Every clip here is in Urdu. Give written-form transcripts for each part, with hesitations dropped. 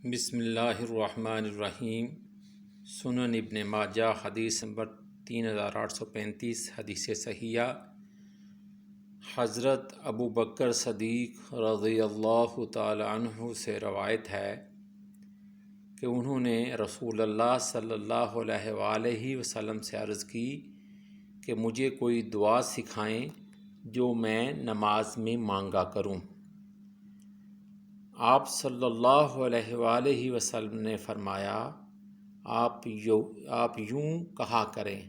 بسم اللہ الرحمن الرحیم۔ سنن ابن ماجہ حدیث نمبر 3835 حدیث صحیحہ۔ حضرت ابو بکر صدیق رضی اللہ تعالی عنہ سے روایت ہے کہ انہوں نے رسول اللہ صلی اللہ علیہ وآلہ وسلم سے عرض کی کہ مجھے کوئی دعا سکھائیں جو میں نماز میں مانگا کروں۔ آپ صلی اللہ علیہ وآلہ وسلم نے فرمایا، آپ یوں کہا کریں: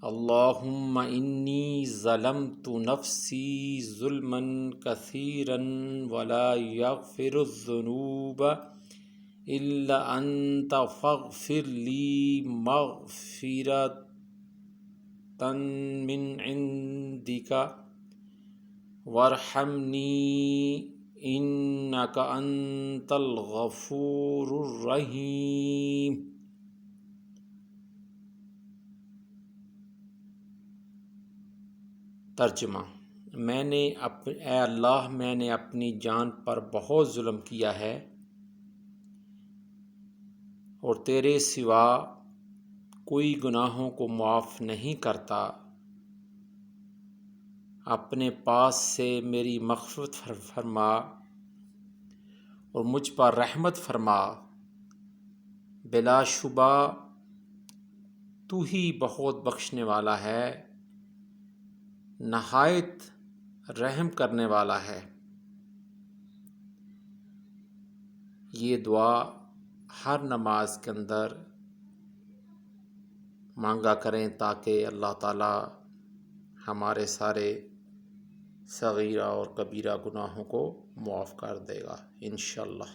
اللہم انی ظلمت نفسی ظلما کثیرا ولا یغفر الذنوب الا انت فاغفر لی مغفرۃ من عندک وارحمنی انک انت الغفور الرحیم۔ ترجمہ: اے اللہ، میں نے اپنی جان پر بہت ظلم کیا ہے اور تیرے سوا کوئی گناہوں کو معاف نہیں کرتا۔ اپنے پاس سے میری مغفرت فرما اور مجھ پر رحمت فرما۔ بلا شبہ تو ہی بہت بخشنے والا ہے، نہایت رحم کرنے والا ہے۔ یہ دعا ہر نماز کے اندر مانگا کریں تاکہ اللہ تعالی ہمارے سارے صغیرہ اور کبیرہ گناہوں کو معاف کر دے گا انشاءاللہ۔